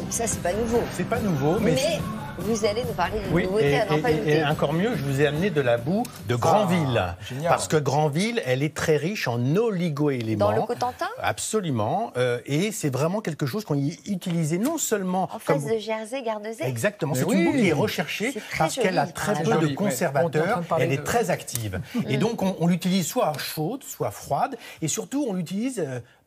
Ça, c'est pas nouveau. C'est pas nouveau, mais vous allez nous parler d'une oui, nouveauté à n'en pas douter. Et encore mieux, je vous ai amené de la boue de Granville. Génial. Parce que Granville, elle est très riche en oligo-éléments. Dans le Cotentin ? Absolument. Et c'est vraiment quelque chose qu'on y utilisait non seulement... En face de Jersey, Gardezay ? Exactement. C'est oui. une boue qui est recherchée parce qu'elle a très peu de conservateurs. Elle est très active. Et donc, on l'utilise soit chaude, soit froide. Et surtout, on l'utilise...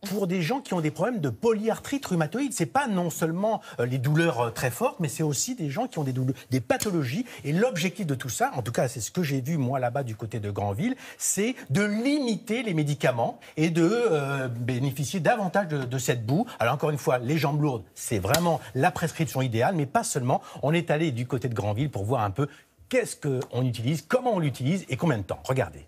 pour des gens qui ont des problèmes de polyarthrite rhumatoïde. C'est pas non seulement les douleurs très fortes, mais c'est aussi des gens qui ont des pathologies. Et l'objectif de tout ça, en tout cas c'est ce que j'ai vu moi là-bas du côté de Granville, c'est de limiter les médicaments et de bénéficier davantage de cette boue. Alors encore une fois, les jambes lourdes, c'est vraiment la prescription idéale, mais pas seulement. On est allé du côté de Granville pour voir un peu qu'est-ce qu'on utilise, comment on l'utilise et combien de temps. Regardez.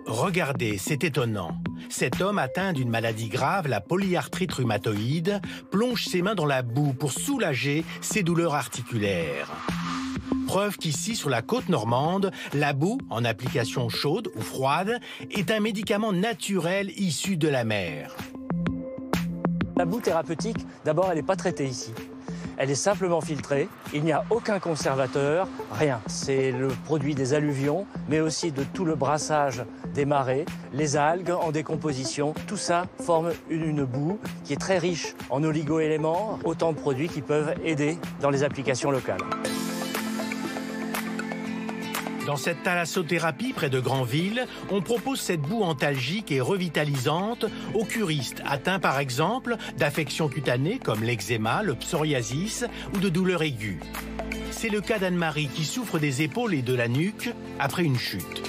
Regardez, c'est étonnant. Cet homme atteint d'une maladie grave, la polyarthrite rhumatoïde, plonge ses mains dans la boue pour soulager ses douleurs articulaires. Preuve qu'ici, sur la côte normande, la boue, en application chaude ou froide, est un médicament naturel issu de la mer. La boue thérapeutique, d'abord, elle n'est pas traitée ici. Elle est simplement filtrée, il n'y a aucun conservateur, rien. C'est le produit des alluvions, mais aussi de tout le brassage des marais, les algues en décomposition. Tout ça forme une boue qui est très riche en oligo-éléments, autant de produits qui peuvent aider dans les applications locales. Dans cette thalassothérapie près de Granville, on propose cette boue antalgique et revitalisante aux curistes atteints par exemple d'affections cutanées comme l'eczéma, le psoriasis ou de douleurs aiguës. C'est le cas d'Anne-Marie qui souffre des épaules et de la nuque après une chute.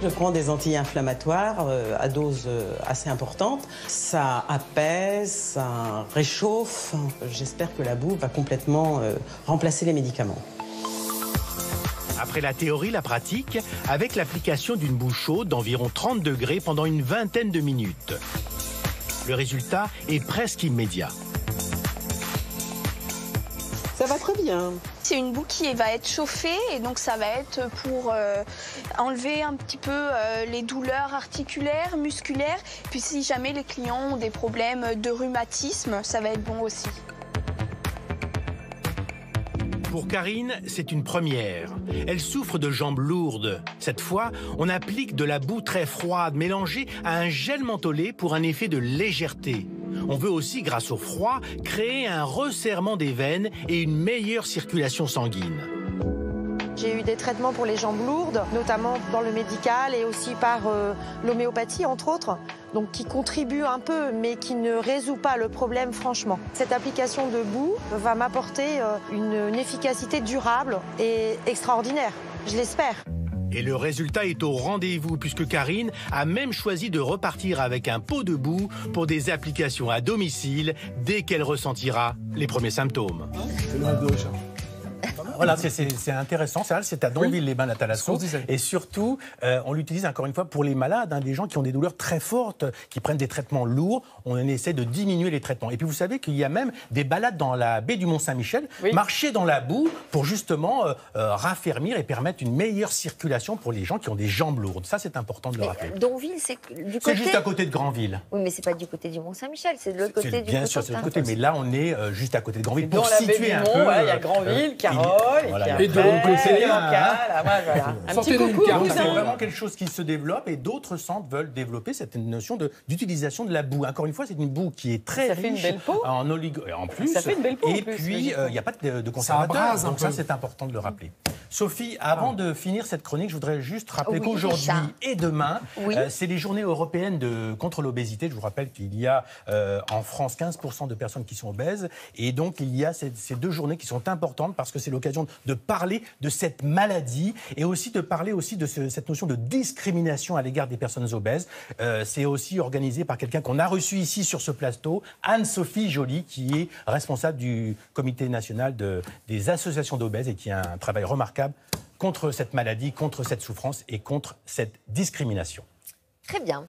Je prends des anti-inflammatoires à dose assez importante. Ça apaise, ça réchauffe. J'espère que la boue va complètement remplacer les médicaments. Après la théorie, la pratique, avec l'application d'une boue chaude d'environ 30 degrés pendant une vingtaine de minutes. Le résultat est presque immédiat. Ça va très bien. C'est une boue qui va être chauffée et donc ça va être pour enlever un petit peu les douleurs articulaires, musculaires. Puis si jamais les clients ont des problèmes de rhumatisme, ça va être bon aussi. Pour Karine, c'est une première. Elle souffre de jambes lourdes. Cette fois, on applique de la boue très froide mélangée à un gel mentholé pour un effet de légèreté. On veut aussi, grâce au froid, créer un resserrement des veines et une meilleure circulation sanguine. J'ai eu des traitements pour les jambes lourdes, notamment dans le médical et aussi par l'homéopathie, entre autres, donc qui contribue un peu, mais qui ne résout pas le problème, franchement. Cette application de boue va m'apporter une efficacité durable et extraordinaire, je l'espère. Et le résultat est au rendez-vous, puisque Karine a même choisi de repartir avec un pot de boue pour des applications à domicile dès qu'elle ressentira les premiers symptômes. Voilà, c'est intéressant. C'est à Donville-les-Bains, la thalasso. Et surtout, on l'utilise encore une fois pour les malades, des gens qui ont des douleurs très fortes, qui prennent des traitements lourds. On essaie de diminuer les traitements. Et puis vous savez qu'il y a même des balades dans la baie du Mont-Saint-Michel, marcher dans la boue pour justement raffermir et permettre une meilleure circulation pour les gens qui ont des jambes lourdes. Ça, c'est important de le rappeler. Donville, c'est du côté... C'est juste à côté de Granville. Oui, mais c'est pas du côté du Mont-Saint-Michel, c'est de l'autre côté du Cotentin. Bien sûr, c'est de l'autre côté, mais là, on est juste à côté de Granville. Pour situer un peu... Il y a Granville, Carole... Voilà, et de l'autre côté, un petit coucou. C'est vraiment quelque chose qui se développe et d'autres centres veulent développer cette notion d'utilisation de la boue. Encore une fois, c'est une boue qui est très riche en oligo. En plus, ça fait une belle peau. Et puis, il n'y a pas de conservateur. Donc ça, c'est important de le rappeler. Sophie, avant de finir cette chronique, je voudrais juste rappeler qu'aujourd'hui et demain, c'est les journées européennes contre l'obésité. Je vous rappelle qu'il y a en France 15% de personnes qui sont obèses. Et donc, il y a ces deux journées qui sont importantes parce que c'est l'occasion de parler de cette maladie et aussi de parler aussi de cette notion de discrimination à l'égard des personnes obèses. C'est aussi organisé par quelqu'un qu'on a reçu ici sur ce plateau, Anne-Sophie Joly, qui est responsable du comité national des associations d'obèses et qui a un travail remarquable contre cette maladie, contre cette souffrance et contre cette discrimination. Très bien.